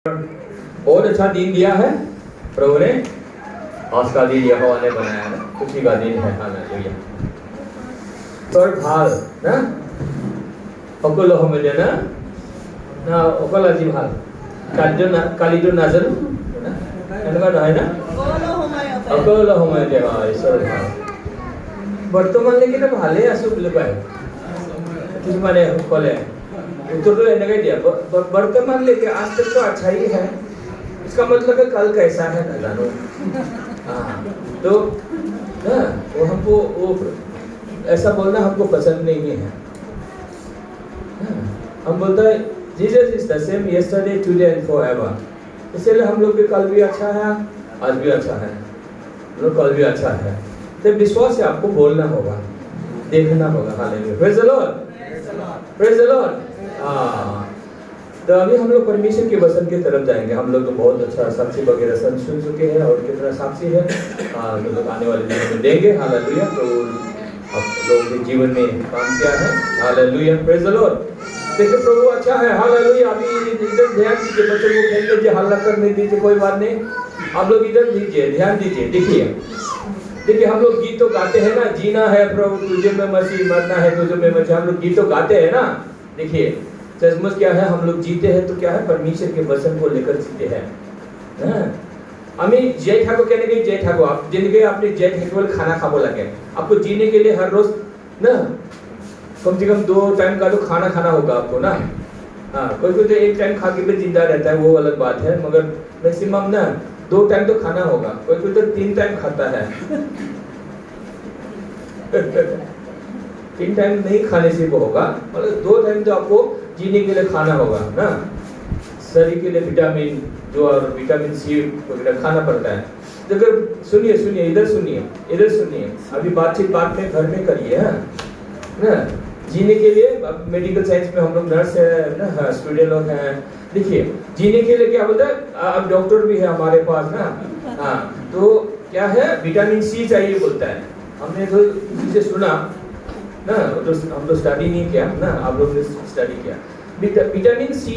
बहुत अच्छा दिन दिया है प्रभु ने। आज का दिन यहोवा ने बनाया है, खुशी का दिन है। हालेलुया। और भाल ना अकोलो हमें ना ना अकोला जी भाल काली जो नजर ना एनका है ना अकोलो हमें देवा ईश्वर भाल बर्तमान लेकिन तो भाले आसु बोले पाए किस माने कोले उत्तर तो एनका दिया वर्तमान लेके आज तक तो अच्छा ही है, इसका मतलब है कल कैसा है ना जानो। तो ना वो हमको वो ऐसा बोलना हमको पसंद नहीं है। हम बोलते हैं Jesus is the same yesterday today and forever, इसलिए हम लोग भी कल भी अच्छा है, आज भी अच्छा है, लोग कल भी अच्छा है। तो विश्वास से आपको बोलना होगा, देखना होगा। Hallelujah, praise the Lord, praise the Lord. तो अभी हम लोग परमेश्वर के वचन की तरफ जाएंगे। हम लोग तो बहुत अच्छा साक्षी वगैरह सुन चुके हैं और कितना साक्षी है हम लोग आने वाले दिनों में देंगे। हालेलुया। तो आप लोगों के जीवन में काम किया है। Hallelujah, praise the Lord. देखिए प्रभु अच्छा है। हालेलुया। अभी इधर ध्यान दीजिए, बच्चों को खेल लीजिए, हल्ला करने दीजिए, कोई बात नहीं। आप लोग इधर दीजिए, ध्यान दीजिए। देखिए हम लोग गीत तो गाते हैं ना, जीना है प्रभु तुझे में मसीह, मरना है तुझे में मसीह, हम लोग गीत तो गाते हैं ना। देखिए सचमुच क्या है, हम लोग जीते हैं तो क्या है, परमेश्वर के वचन को लेकर जीते हैं। আমি জয় থাকো কেন কি জয় থাকো आप जिंदगी अपनी जय केवल खाना खाबो लगे। आपको जीने के लिए हर रोज ना कम से कम 2 टाइम का तो खाना खाना होगा आपको ना। कोई कोई तो 1 टाइम खा के भी जिंदा रहता है, वो अलग बात है, मगर मैक्सिमम ना 2 टाइम तो खाना होगा। कोई कोई तो 3 टाइम खाता है। 3 टाइम नहीं खाने से वो होगा, मतलब 2 टाइम तो आपको जीने के लिए खाना होगा ना। शरीर के लिए विटामिन जो और विटामिन सी वगैरह खाना पड़ता है। तो अगर सुनिए सुनिए इधर सुनिए, अभी बातचीत बात में घर में करिए ना। जीने के लिए अब मेडिकल साइंस में हम लोग नर्स है ना, स्टूडेंट लोग हैं। देखिए जीने के लिए क्या बोलते हैं, अब डॉक्टर भी है हमारे पास ना। तो क्या है, विटामिन सी चाहिए बोलता है। हमने तो किसी से सुना ना, तो हम तो स्टडी नहीं किया ना, आप लोग ने स्टडी किया। विटामिन सी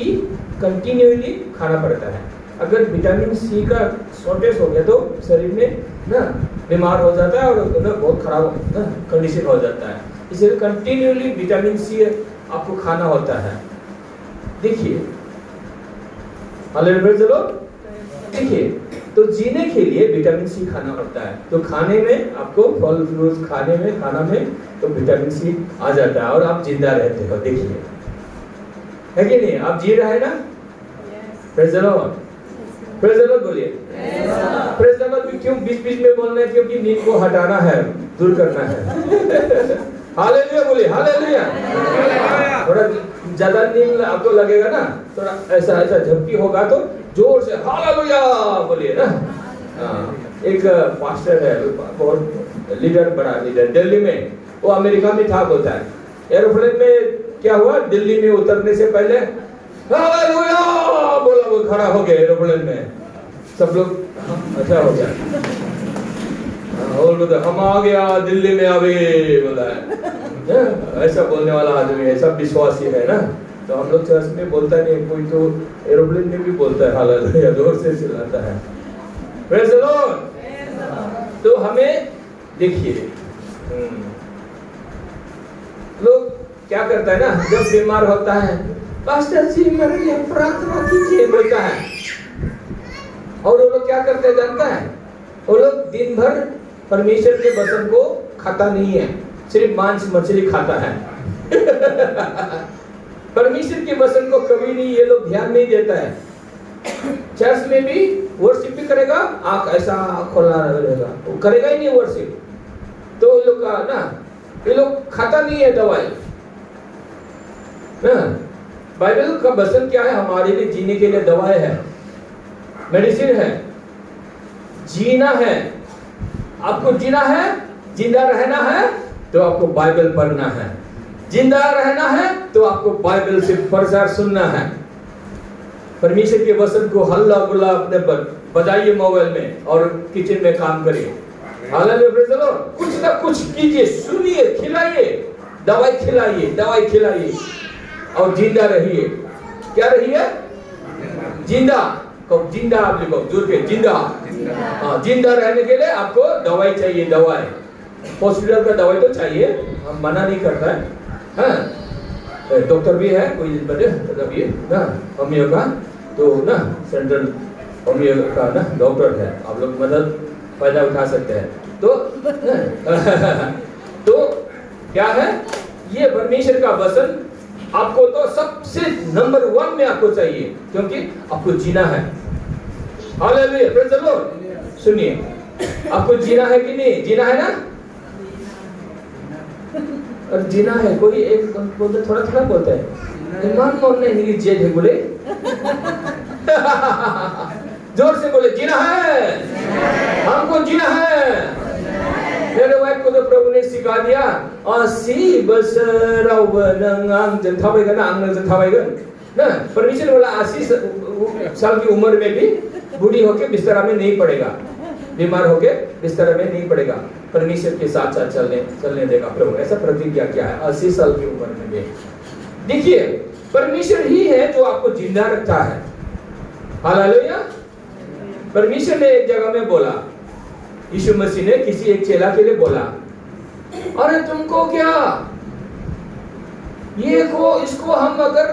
कंटिन्यूअली खाना पड़ता है। अगर विटामिन सी का शॉर्टेज हो गया तो शरीर में ना बीमार हो जाता है और ना बहुत खराब ना कंडीशन हो जाता है। इसलिए कंटिन्यूअली विटामिन सी आपको खाना होता है। देखिए हालेलुया चलो। देखिए तो जीने के लिए विटामिन सी खाना होता है। तो खाने में आपको फल फ्रूट खाना में तो विटामिन सी आ जाता है और आप जिंदा रहते हो। देखिए है कि नहीं, आप जी रहे हैं ना। Praise the Lord, praise the Lord बोलिए। प्रेज द लॉर्ड क्यों बीच में बोलना है, क्योंकि नींद को हटाना है, दूर करना है। हालेलुया बोलिए, हालेलुया। थोड़ा ज्यादा नींद आपको लगेगा ना, थोड़ा ऐसा झपकी होगा तो जोर से हालेलुया बोलिए ना। एक पास्टर है, बहुत लीडर, बड़ा लीडर दिल्ली में, वो अमेरिका में था बोलता है। एरोप्लेन में क्या हुआ, दिल्ली में उतरने से पहले हालेलुया बोला, वो खड़ा हो गया एरोप्लेन में। सब लोग अच्छा हो गया, बोलते हम आ गया दिल्ली में अभी बोला है। ऐसा बोलने वाला आदमी है, सब विश्वासी है ना। तो हम लोग चर्च में बोलता नहीं, कोई तो एरोप्लेन में भी बोलता है हालेलुया, जोर से चिल्लाता है। Praise the Lord. तो हमें देखिए लोग क्या करता है ना, जब बीमार होता है, पास्टर जी मेरे लिए प्रार्थना कीजिए बोलता है। और वो लोग क्या करते हैं जानता है, वो लोग दिन भर परमेश्वर के वचन को खाता नहीं है, सिर्फ मांस मछली खाता है। परमेश्वर के वचन को कभी नहीं ये लोग ध्यान नहीं देता है। चर्च में भी वर्शिप भी करेगा, आंख ऐसा खोला रहेगा, वो करेगा ही नहीं वर्शिप। तो ये लोग का ना, ये लोग खाता नहीं है दवाई ना। बाइबल का वचन क्या है, हमारे लिए जीने के लिए दवाई है, मेडिसिन है। जीना है, आपको जीना है, जिंदा रहना है तो आपको बाइबल पढ़ना है। जिंदा रहना है तो आपको बाइबल से प्रचार सुनना है। परमेश्वर के वचन को हल्ला गुल्ला अपने बजाइए मोबाइल में और किचन में काम करिए। Hallelujah, praise the Lord. कुछ ना कुछ कीजिए, सुनिए, खिलाइए, दवाई खिलाइए और जिंदा रहिए। क्या रहिए, जिंदा, जिंदा आप लिखो जोर के, जिंदा। हाँ, जिंदा रहने के लिए आपको दवाई चाहिए, दवाई। हॉस्पिटल का दवाई तो चाहिए, हम मना नहीं करता है। हाँ, डॉक्टर भी है कोई बड़े मतलब ये ना होमियो का, तो ना सेंट्रल होमियो का ना डॉक्टर है, आप लोग मदद फायदा उठा सकते हैं। तो तो क्या है, ये परमेश्वर का वचन आपको तो सबसे नंबर 1 में आपको चाहिए, क्योंकि आपको जीना है। Hallelujah, praise the Lord. सुनिए, आपको जीना है कि नहीं? जीना है ना? और जीना है, कोई एक बोलते थोड़ा थोड़ा बोलते हैं, ईमान बोलने इंग्लिश जेड है बोले। जोर से बोले, जीना है, हमको जीना है। मेरे वाइफ को तो प्रभु ने सिखा दिया, 80 बसराव नंगांग जंथावेगन आंगन जंथावेगन ना। परमेश्वर बोला 80 साल की उम्र में भी बूढ़ी होके बिस्तर में नहीं पड़ेगा, बीमार होके बिस्तर में नहीं पड़ेगा, परमेश्वर के साथ साथ चलने देगा प्रभु। ऐसा प्रतिज्ञा किया है 80 साल की उम्र में भी। देखिए, परमेश्वर ही है जो आपको जिंदा रखता है। हालेलुया। परमेश्वर ने एक जगह में बोला, यीशु मसीह ने किसी एक चेला के लिए बोला, अरे तुमको क्या ये को इसको हम अगर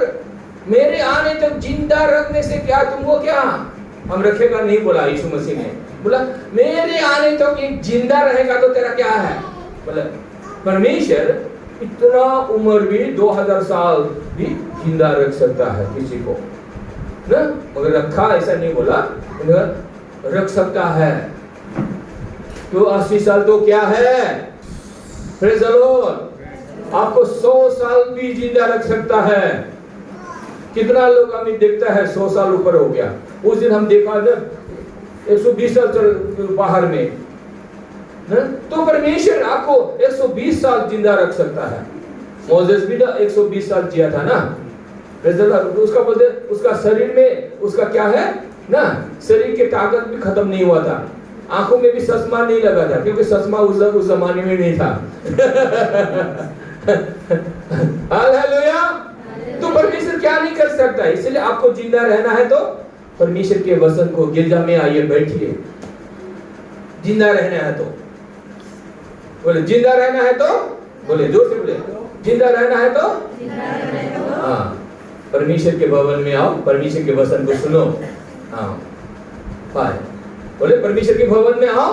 मेरे आने तक जिंदा रखने से क्या तुमको क्या हम रखेगा? नहीं बोला यीशु मसीह ने, बोला मेरे आने तक एक जिंदा रहेगा तो तेरा क्या है? बोला परमेश्वर इतना उम्र भी 2000 साल भी जिंदा रख सकता है किसी को ना, मगर रखा ऐसा नहीं बोला, रख सकता है। तो 80 साल तो क्या है? Praise the Lord. आपको 100 साल भी जिंदा रख सकता है। कितना लोग हमें देखता है 100 साल ऊपर हो गया। उस दिन हम देखा ना 120 साल चल बाहर में ना? तो परमेश्वर आपको 120 साल जिंदा रख सकता है। मोसेस भी 120 साल जिया था ना, उसका बोलते उसका शरीर में उसका क्या है ना, शरीर की ताकत भी खत्म नहीं हुआ था, आंखों में भी चश्मा नहीं लगा था, क्योंकि चश्मा उस जमाने में नहीं था। हालेलुया। तो परमेश्वर क्या नहीं कर सकता? इसलिए आपको जिंदा रहना है तो परमेश्वर के वचन को, गिरजा में आइए बैठिए। जिंदा रहना है तो बोले, जिंदा रहना है तो बोले, जोर से बोले, जिंदा रहना है तो हाँ, परमेश्वर के भवन में आओ, परमेश्वर के वचन को सुनो। हाँ, बोले परमेश्वर के भवन में आओ,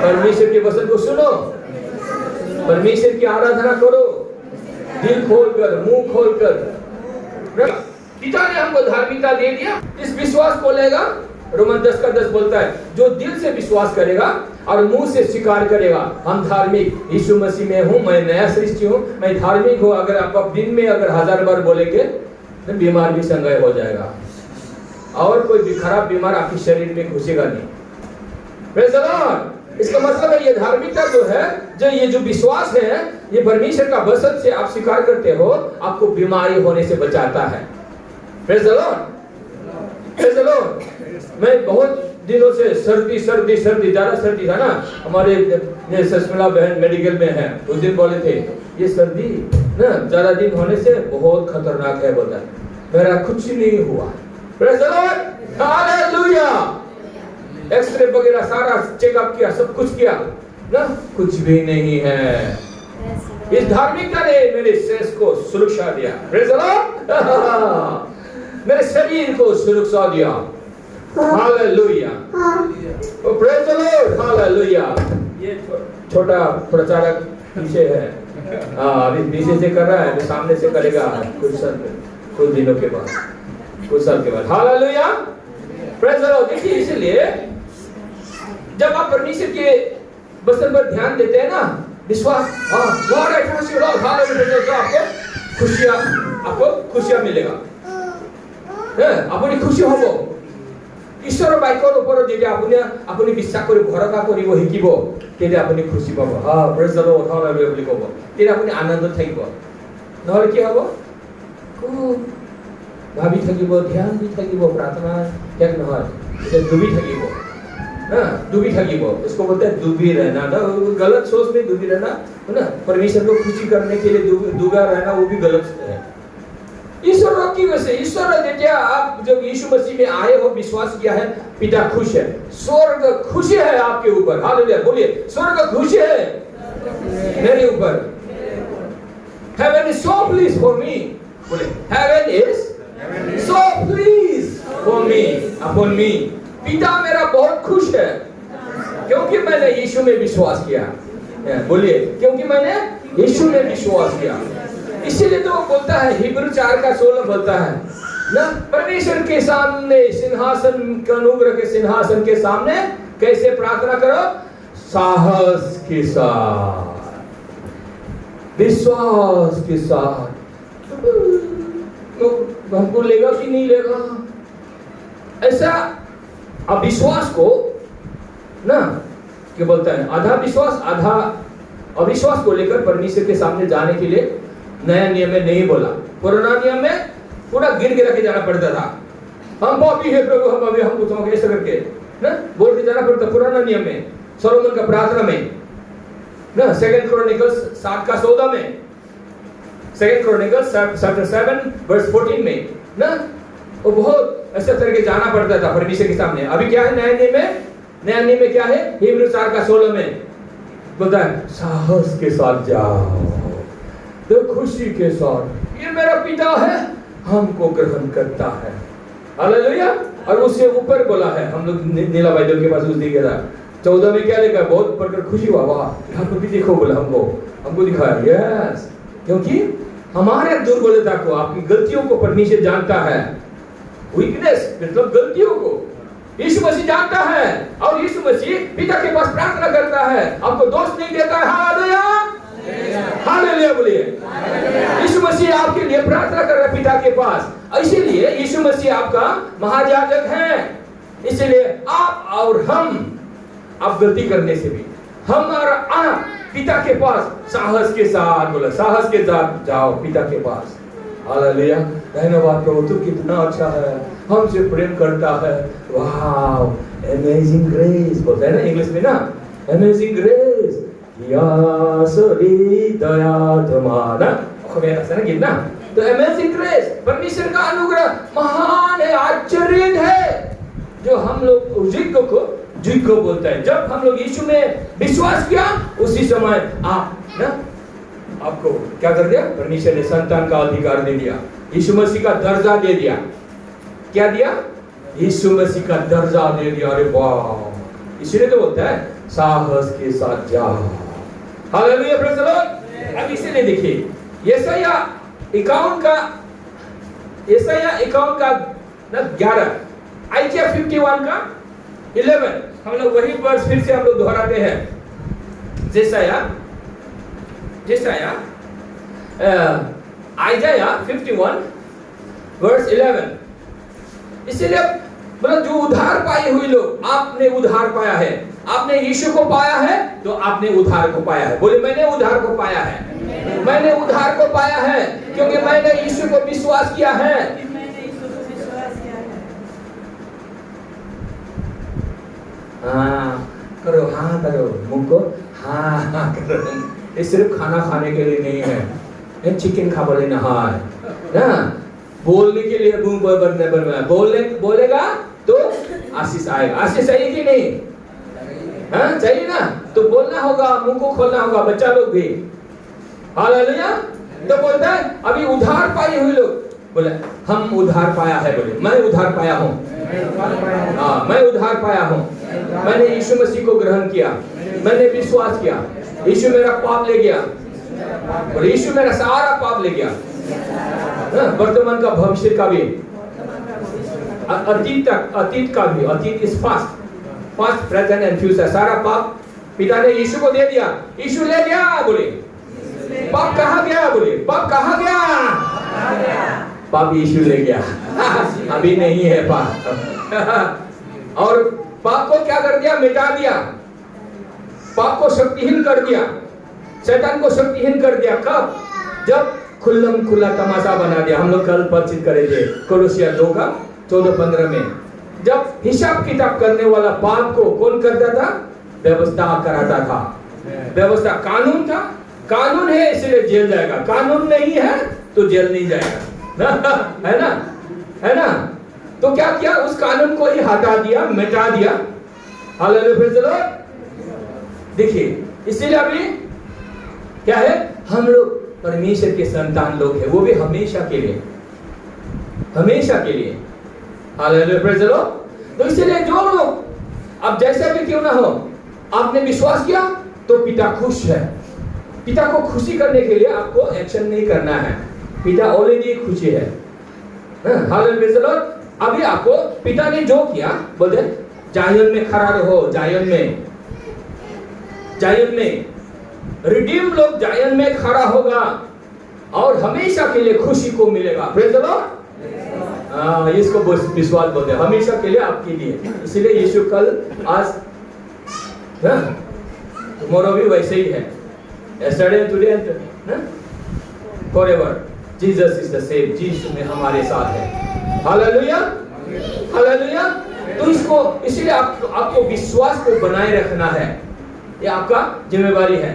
परमेश्वर के वचन को सुनो, परमेश्वर की आराधना करो, दिल खोलकर, मुंह खोलकर। पिता ने हमको धार्मिकता दे दिया, इस विश्वास को लेगा। रोमन 10:10 बोलता है, जो दिल से विश्वास करेगा और मुंह से स्वीकार करेगा, हम धार्मिक, यीशु मसीह में हूँ, मैं नया सृष्टि हूँ, मैं धार्मिक हूँ। अगर आप दिन में अगर 1000 बार बोलेंगे तो बीमार भी संगय हो जाएगा, और कोई भी खराब बीमार आपके शरीर में घुसेगा नहीं। Praise the Lord. इसका मतलब है ये धार्मिकता जो है, जो ये जो विश्वास है, ये परमेश्वर का वचन से आप स्वीकार करते हो, आपको बीमारी होने से बचाता है। Praise the Lord, praise the Lord. मैं बहुत दिनों से सर्दी ज्यादा सर्दी था ना, हमारे ससमिला बहन मेडिकल में है, उस दिन बोले थे ये सर्दी ना ज्यादा दिन होने से बहुत खतरनाक है, बोला मेरा कुछ नहीं हुआ। Praise the Lord, hallelujah. X ray वगैरह सारा चेकअप किया, सब कुछ किया ना, कुछ भी नहीं है। इस धार्मिकता ने मेरे शेष को सुरक्षा दिया। Praise the Lord. मेरे शरीर को सुरक्षा दिया। Hallelujah, praise the Lord, hallelujah. ये छोटा प्रचारक पीछे है, अभी पीछे से कर रहा है, अभी सामने से करेगा कुछ दिनों के बाद, कुछ साल के बाद। Hallelujah, praise the Lord. देखिए, इसलिए जब आप परमेश्वर के वचन पर ध्यान देते हैं ना, विश्वास, God I trust you Lord, hallelujah, तो आपको खुशियां मिलेगा। अपनी खुशी हबो ईश्वर बाइकर ऊपर जेटा अपनी বিশ্বাস কৰি ভৰসা কৰিব শিকিব, তেতিয়া আপুনি খুশি পাব। প্ৰেজ দ লৰ্ড, হালেলুয়া বুলি ক'ব, তেতিয়া আপুনি আনন্দত থাকিব। নহলে কি হ'ব? ভাবি থাকিব, ধ্যান দি থাকিব, प्रार्थना শেষ নহয়, তেতিয়া ডুবি থাকিব। डूबी থাকিব, इसको बोलते हैं डूबी रहना ना, गलत सोच में डूबी रहना है ना। परमेश्वर को खुशी करने के लिए डूबा रहना वो भी गलत है। ईश्वर की वजह से, ईश्वर देखिए, आप जब यीशु मसीह में आए हो, विश्वास किया है, पिता खुश है, स्वर्ग खुश है आपके ऊपर। हालेलुया, बोलिए, स्वर्ग खुश है मेरे ऊपर। Heaven is so pleased for me. बोले, Heaven is so pleased for me, upon me. पिता मेरा बहुत खुश है क्योंकि मैंने यीशु में विश्वास किया। बोलिए, क्योंकि मैंने यीशु में विश्वास किया। इसीलिए तो बोलता है, हिब्रू 4:16 बोलता है ना, परमेश्वर के सामने सिंहासन के, अनुग्रह के सिंहासन के सामने कैसे प्रार्थना करो? साहस के साथ, विश्वास के साथ। तो हमको लेगा कि नहीं लेगा? ऐसा अविश्वास को ना क्या बोलता है, आधा विश्वास आधा अविश्वास को लेकर परमेश्वर के सामने जाने के लिए नया नियम में नहीं बोला। पुराना नियम में पूरा गिरा के जाना पड़ता था। हम पापी है प्रभु, हम अभी हमको तुम ऐसा करके ना बोल के जाना पड़ता। पुराना नियम में, सोलोमन का प्रार्थना में ना, 2 क्रॉनिकल्स 7:14 में, 2 क्रॉनिकल्स चैप्टर 7:14 में ना, वो बहुत ऐसा करके जाना पड़ता था परमेश्वर के सामने। अभी क्या है नया नियम में? नया नियम में क्या है? हिब्रू 4:16 में बोलता है, साहस के साथ जाओ, तो खुशी के साथ, ये मेरा पिता है, हमको ग्रहण करता है। हालेलुया। और उससे ऊपर बोला है, हम लोग नीला भाई के पास उस दिन गया था, 14 में क्या लिखा? बहुत पढ़कर खुशी हुआ, वाह यहाँ पर भी देखो, बोला हमको दिखाया। यस, क्योंकि हमारे दुर्बलता को, आपकी गलतियों को परमेश्वर जानता है। वीकनेस मतलब गलतियों को यीशु मसीह जानता है, और यीशु मसीह पिता के पास प्रार्थना करता है, आपको दोष नहीं देता है। हालेलुया, हालेलुया बोलिए। यीशु मसीह आपके लिए प्रार्थना कर रहा है पिता के पास। इसीलिए यीशु मसीह आपका महायाजक है। इसीलिए आप और हम, आप गलती करने से भी, हम और आप पिता के पास साहस के साथ, बोला साहस के साथ जाओ पिता के पास। हालेलुया, धन्यवाद प्रभु, तू कितना अच्छा है, हमसे प्रेम करता है। वाओ, अमेजिंग ग्रेस बोलते हैं ना इंग्लिश में ना, अमेजिंग ग्रेस, दया तुम्हारा ना गीत ना। तो अमेजिंग ग्रेस, परमेश्वर का अनुग्रह महान है, आश्चर्य है, जो हम लोग जिग को बोलता है। जब हम लोग यीशु में विश्वास किया, उसी समय आप ना, आपको क्या कर दिया? परमेश्वर ने संतान का अधिकार दे दिया, यीशु मसीह का दर्जा दे दिया। क्या दिया? यीशु मसीह का दर्जा दे दिया। अरे वाह, इसलिए तो बोलता है साहस के साथ जाओ। Hallelujah, praise the Lord. अब इसीलिए देखिए, यशाया 51 का 11, आइजिया 51 का 11, हम लोग वही वर्ष फिर से हम लोग दोहराते हैं। Isaiah 51 verse 11। इसीलिए मतलब जो उद्धार पाए हुए लोग, आपने उद्धार पाया है, आपने यीशु को पाया है, तो आपने उद्धार को पाया है। बोले, मैंने उद्धार को पाया है, मैंने उद्धार को पाया है, क्योंकि मैंने यीशु को विश्वास किया है। हाँ करो, हाँ करो, मुंह को हाँ करो। ये सिर्फ खाना खाने के लिए नहीं है, चिकन खा बोले नहाए ना, बोलने के लिए मुंह बनने बोलेगा तो आशीष आएगा। आशीष चाहिए कि नहीं? हाँ चाहिए ना, तो बोलना होगा, मुंह को खोलना होगा, बच्चा लोग भी। हालेलुया। तो बोलता है अभी उद्धार पाए हुए लोग, बोले हम उद्धार पाया है, बोले मैं उद्धार पाया हूँ, हाँ मैं उद्धार पाया हूँ, मैंने यीशु मसीह को ग्रहण किया, मैंने विश्वास किया, यीशु मेरा पाप ले गया, और यीशु मेरा सारा पाप ले गया, वर्तमान का भविष्य का भी, अतीत का भी। अतीत is past, past present and future, सारा पाप पिता ने यीशु को दे दिया। यीशु ले गया, बोले पाप कहाँ गया? बोले पाप कहाँ गया? पाप यीशु ले गया। अभी नहीं है पाप। और पाप को क्या कर दिया? मिटा दिया। पाप को शक्तिहीन कर दिया, शैतान को शक्तिहीन कर दिया। कब? जब खुल्लम खुला तमाशा बना दिया। हम लोग कल बातचीत करे थे कोलोसिया 2 का 14-15 में, जब हिसाब किताब करने वाला पाप को कौन करता था? व्यवस्था कराता था। व्यवस्था कानून था, कानून है इसलिए जेल जाएगा, कानून नहीं है तो जेल नहीं जाएगा। है ना, है ना। तो क्या किया, उस कानून को ही हटा दिया, मिटा दिया। Hallelujah, praise the Lord. देखिए, इसीलिए अभी क्या है, हम लोग परमेश्वर के संतान लोग हैं, वो भी हमेशा के लिए, हमेशा के लिए। Hallelujah, praise the Lord. तो इसीलिए जो लोग, अब जैसा भी क्यों ना हो, आपने विश्वास किया तो पिता खुश है। पिता को खुशी करने के लिए आपको एक्शन नहीं करना है, पिता ऑलरेडी खुशी है। Hallelujah, praise the Lord. अभी आपको पिता ने जो किया, बोलते जायन में खड़ा रहो, जायन में, जायन में रिडीम लोग जायन में खड़ा होगा और हमेशा के लिए खुशी को मिलेगा। Praise the Lord. इसको विश्वास बोलते हैं, हमेशा के लिए आपके लिए। इसलिए यीशु कल, आज, टुमारो भी वैसे ही है, yesterday today and forever. Jesus is the same, यीशु में हमारे साथ है। Hallelujah, hallelujah. तो इसको, इसलिए आपको विश्वास को बनाए रखना है, ये आपका जिम्मेवारी है।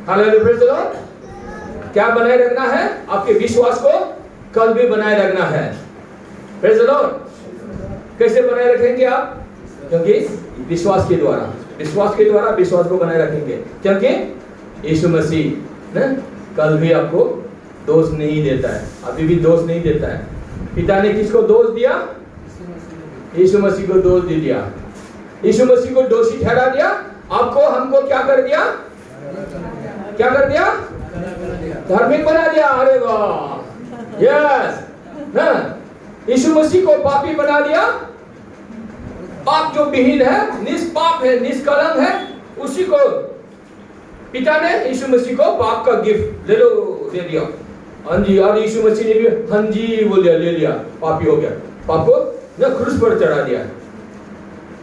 Hallelujah, praise the Lord. क्या बनाए रखना है? आपके विश्वास को कल भी बनाए रखना है। Praise the Lord. कैसे बनाए रखेंगे आप? क्योंकि विश्वास के द्वारा, विश्वास के द्वारा विश्वास को बनाए रखेंगे, क्योंकि यीशु मसीह कल भी आपको दोष नहीं देता है, अभी भी दोष नहीं देता है। पिता ने किसको दोष दिया? यीशु मसीह को दोष दे दिया, यीशु मसीह को दोषी ठहरा दिया। आपको, हमको क्या कर दिया? क्या कर दिया? धार्मिक बना दिया। अरे वाह, यस। यीशु मसीह को पापी बना दिया। पाप जो विहीन है, निष्पाप है, निष्कलंक है, उसी को पिता ने, यीशु मसीह को पाप का गिफ्ट ले लो, दे दिया। हाँ जी, और यीशु मसीह ने भी हाँ जी बोल दिया, ले लिया, पापी हो गया। पाप को ना क्रूस पर चढ़ा दिया।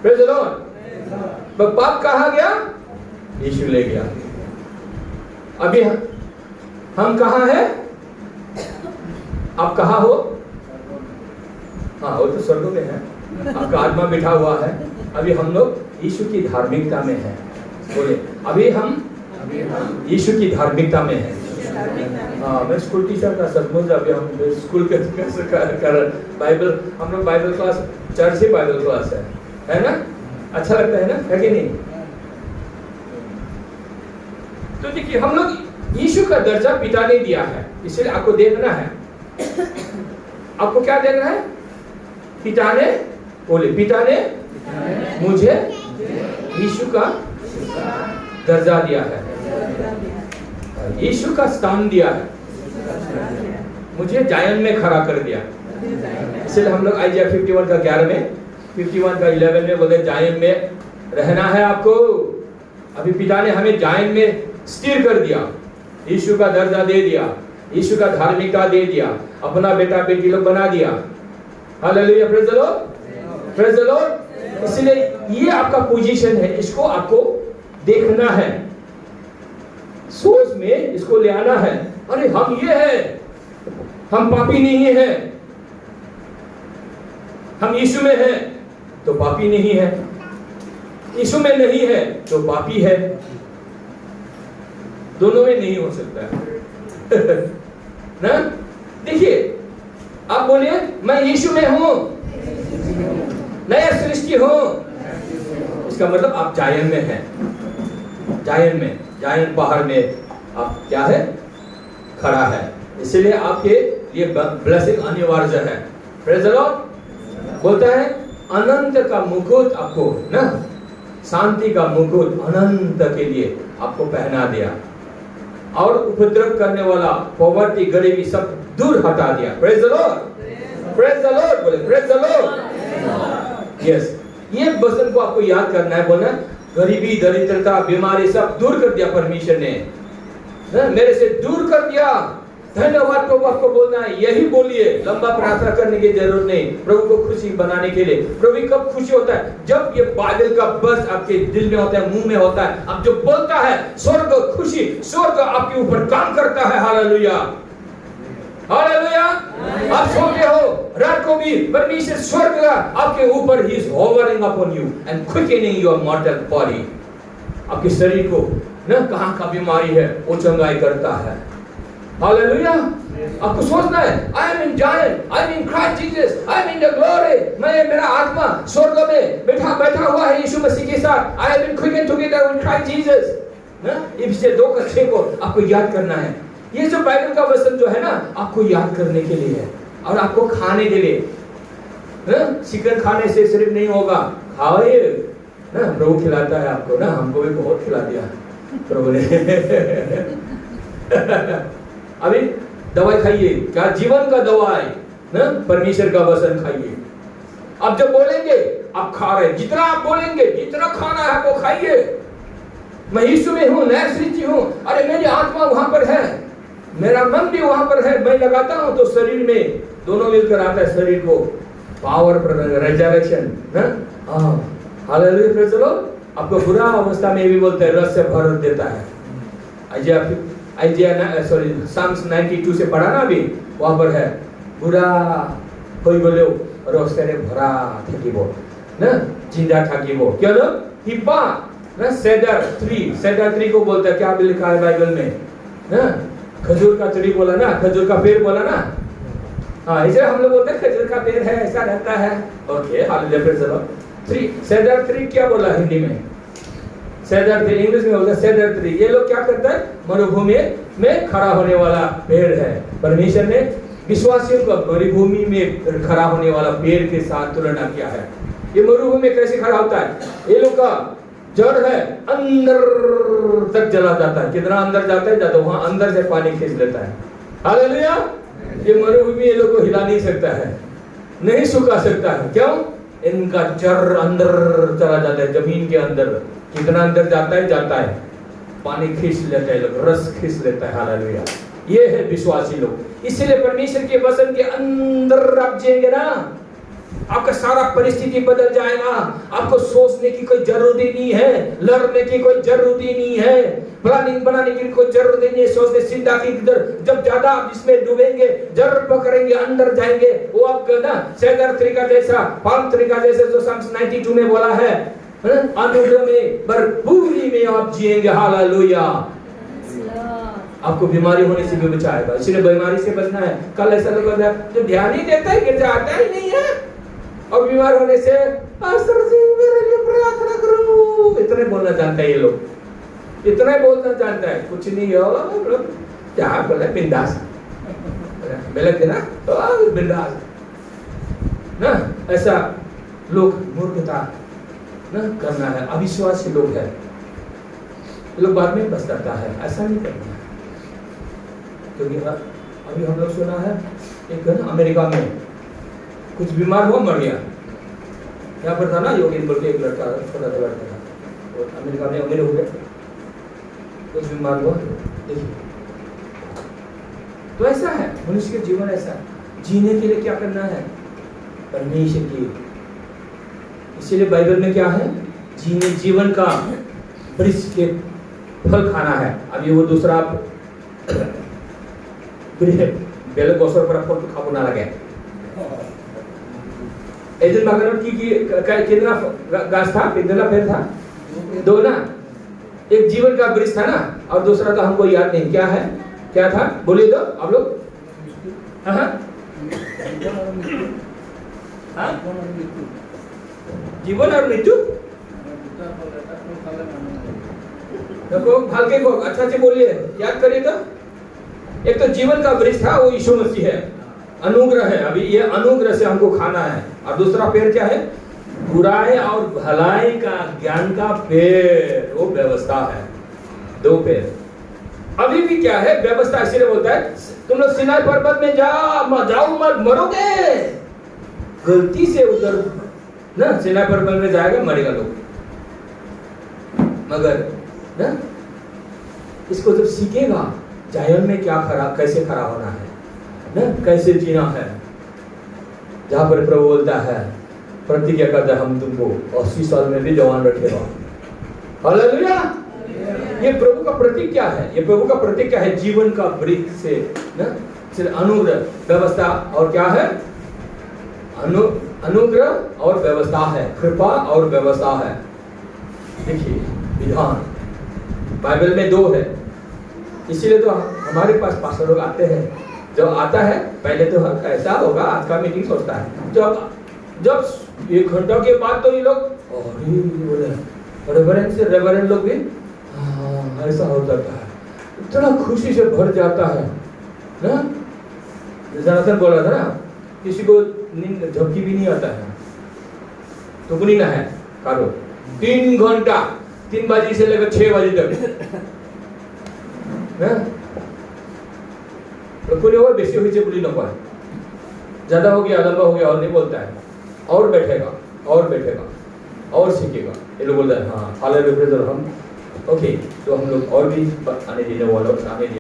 Praise the Lord. तो पाप कहाँ गया? यीशु ले गया। अभी हम कहाँ हैं? आप कहाँ हो? हाँ, वो तो स्वर्ग में है, आपका आत्मा बैठा हुआ है। अभी हम लोग यीशु की धार्मिकता में हैं। बोले, अभी हम यीशु की धार्मिकता में हैं। हाँ, मैं स्कूल टीचर था, सचमुच। अभी हम स्कूल कर बाइबल, हम लोग बाइबल क्लास, चर्च ही बाइबल क्लास है ना? अच्छा लगता है ना, है कि नहीं? तो देखिए, हम लोग यीशु का दर्जा पिता ने दिया है, इसलिए आपको देखना है। आपको क्या देखना है? पिता ने, बोले, पिता ने मुझे यीशु का दर्जा दिया है, यीशु का स्थान दिया है, मुझे जायन में खड़ा कर दिया। इसलिए हम लोग आइजिया 51 का 11 में, 51 का 11 में बोले, जायन में रहना है आपको। अभी पिता ने हमें जायन में स्थिर कर दिया, यीशु का दर्जा दे दिया, यीशु का धार्मिकता दे दिया, अपना बेटा बेटी लोग बना दिया। Hallelujah, praise the Lord, praise the Lord. इसलिए ये आपका पोजीशन है, इसको आपको देखना है, सोच में इसको ले आना है। अरे हम ये है, हम पापी नहीं है, हम यीशु में हैं तो पापी नहीं है, यीशु में नहीं है तो पापी है। दोनों में नहीं हो सकता है ना? देखिए, आप बोलिए, मैं यीशु में हूं, नया सृष्टि हूं, इसका मतलब आप जायन में हैं। जायन में, जायन पहाड़ में आप क्या है? खड़ा है। इसलिए आपके लिए ब्लेसिंग अनिवार्य है। Praise the Lord. बोलता है, अनंत का मुकुट आपको ना, शांति का मुकुट अनंत के लिए आपको पहना दिया, और उपद्रव करने वाला, पॉवर्टी, गरीबी सब दूर हटा दिया। Praise the Lord, praise the Lord. बोले, प्रेज़ द लॉर्ड। यस, ये वचन को आपको याद करना है। बोलना, गरीबी, दरिद्रता, बीमारी सब दूर कर दिया परमेश्वर ने, मेरे से दूर कर दिया। धन्यवाद प्रभु आपको बोलना है, यही बोलिए, लंबा प्रार्थना करने की जरूरत नहीं। प्रभु को खुशी बनाने के लिए, प्रभु कब खुशी होता है? जब ये बाइबल का बस आपके दिल में होता है, मुंह में होता है, अब जो बोलता है, स्वर्ग खुशी, स्वर्ग आपके ऊपर काम करता है। Hallelujah, hallelujah. आप सोते हो, रात को भी परमेश्वर स्वर्ग आपके ऊपर, he is hovering upon you and quickening your मॉर्टल body. आपके शरीर को ना, कहां का बीमारी है वो चंगाई करता है। हालेलुया। आपको सोचना है, I am in giant, I am in Christ Jesus, I am in the glory, मेरा आत्मा स्वर्ग में बैठा हुआ है यीशु मसीह के साथ, I am in quicken together with Christ Jesus. इससे 2:6 को आपको याद करना है। ये जो बाइबल का वचन जो है ना, आपको याद करने के लिए है और आपको खाने के लिए। चिकन खाने से सिर्फ नहीं होगा, खाओ ना, प्रभु खिलाता है आपको ना, हमको भी बहुत खिला दिया प्रभु ने। अभी दवाई खाइए, क्या जीवन का दवाई ना, परमेश्वर का वचन खाइए। अब जब बोलेंगे आप खा रहे, जितना आप बोलेंगे, जितना खाना है आपको खाइए। मैं यीशु में हूँ, नया सृष्टि हूँ, अरे मेरी आत्मा वहां पर है, मेरा मन भी वहां पर है, मैं लगाता हूँ तो शरीर में दोनों मिलकर आता है, शरीर को power, resurrection. Hallelujah, praise the Lord. आपको बुरा अवस्था में भी बोलते हैं, रस से भर देता है। साम्स 92 से पढ़ा ना अभी, वहां पर है, बुरा कोई बोले रस से भरा থাকিব ना, जिंदा থাকিব। क्या लो हिब्बा ना, सेडर ट्री को बोलता है, क्या भी लिखा है बाइबल में ना, खजूर का ट्री बोला ना, खजूर का पेड़ बोला ना, हाँ, इसे हम लोग बोलते हैं खजूर का पेड़ है, ऐसा रहता है। Okay, hallelujah, praise the Lord. Tree, shader tree क्या बोला हिंदी में? सेडर ट्री, इंग्लिश में बोलता है सेडर ट्री। ये लोग क्या करता है, मरुभूमि में खड़ा होने वाला पेड़ है। परमेश्वर ने विश्वासियों को मरुभूमि में खड़ा होने वाला पेड़ के साथ तुलना किया है। ये मरुभूमि में कैसे खड़ा होता है? ये लोग का जड़ है, अंदर तक चला जाता है। कितना अंदर जाता है, जाता वहां अंदर से पानी खींच लेता है। हालेलुया। ये मरुभूमि ये लोग को हिला नहीं सकता है, नहीं सुखा सकता है। क्यों? इनका जड़ अंदर चला जाता है, जमीन के अंदर। कितना अंदर जाता है, पानी खींच लेता है, लोग रस खींच लेता है। हालेलुया। ये है विश्वासी लोग। इसलिए परमेश्वर के वचन के अंदर आप जिएंगे ना, आपका सारा परिस्थिति बदल जाएगा। आपको सोचने की कोई जरूरत ही नहीं है, लड़ने की कोई जरूरत ही नहीं है, प्लानिंग बनाने की कोई जरूरत ही नहीं है। सोचने सीधा की इधर, जब ज्यादा आप इसमें डूबेंगे, जड़ पकड़ेंगे, अंदर जाएंगे, वो आपका ना सेडर ट्री का जैसा, पाल्म ट्री का जैसे, जो साम्स 92 में बोला है, अनुग्रह में, भरपूरी में आप जिएंगे। हालेलुया। आपको बीमारी होने से भी बचाएगा। इसलिए बीमारी से बचना है। कल ऐसा लोग होता है जो ध्यान ही देता है, गिर जाता ही नहीं है, और बीमार होने से पास्टर जी मेरे लिए प्रार्थना करो, इतने बोलना जानता है ये लोग, इतना बोलना जानता है, कुछ नहीं हो, क्या बोला, बिंदास मिलक देना तो बिंदास ना। ऐसा लोग मूर्खता ना करना है, अविश्वासी लोग है, लोग बाद में पछताता है। ऐसा नहीं करना है, क्योंकि अभी हम लोग सुना है एक ना अमेरिका में कुछ बीमार हुआ, मर गया। यहाँ पर था ना योगेन बोल के एक लड़का, छोटा सा लड़का था, और अमेरिका में अमीर हो गया, कुछ बीमार हुआ। देखिए, तो ऐसा है मनुष्य के जीवन, ऐसा जीने के लिए क्या करना है, परमेश्वर की। इसीलिए बाइबल में क्या है, जीवन का वृक्ष के फल खाना है। अभी वो दूसरा बेल गोसर पर फल तो खाबो ना लगे। एजन बागान की कितना गाछ था, कितना पेड़ था, 2 ना। एक जीवन का वृक्ष था ना, और दूसरा तो हमको याद नहीं क्या है, क्या था, बोलिए तो आप लोग। जीवन और मृत्यु, देखो भाल के को अच्छा से बोलिए, याद करिए तो। एक तो जीवन का वृक्ष था, वो यीशु मसीह है, अनुग्रह है। अभी ये अनुग्रह से हमको खाना है। और दूसरा पेड़ क्या है, बुराई और भलाई का ज्ञान का पेड़, वो व्यवस्था है। 2 पेड़। अभी भी क्या है, व्यवस्था। इसीलिए बोलता है तुम लोग सिनाई पर्वत में जाओ मत, मरोगे। गलती से उधर ना सिनाई पर्वत में जाएगा, मरेगा लोग। मगर ना इसको जब सीखेगा, जायन में क्या कैसे खड़ा होना है ना, कैसे जीना है, जहां पर प्रभु बोलता है, प्रतिज्ञा करता है, हम तुमको 80 साल में भी जवान रखेगा। हालेलुया। ये प्रभु का प्रतीक क्या है, ये प्रभु का प्रतीक क्या है, जीवन का वृक्ष से ना, सिर्फ अनुग्रह, व्यवस्था और क्या है, अनुग्रह और व्यवस्था है, कृपा और व्यवस्था है। देखिए विधान बाइबल में 2 है। इसीलिए तो हमारे पास पास्टर लोग आते हैं जब आता है पहले तो ऐसा होगा, आज का मीटिंग सोचता है, जब 1 घंटा के बाद तो ये लोग अरे बोले रेवरेंड लोग भी ऐसा हो जाता है, इतना खुशी से भर जाता है ना। जनार्दन बोला था ना, किसी को नींद झपकी भी नहीं आता है, टुकनी ना है कारो 3 घंटा 3 बजे से लेकर 6 बजे तक कोई और बेसी हुई बोली न पाए, ज्यादा हो गया लंबा हो गया और नहीं बोलता है, और बैठेगा और सीखेगा। ये लोग बोलता है हाँ फादर रिप्रेजेंट हम ओके, तो हम लोग और भी आने देने वालों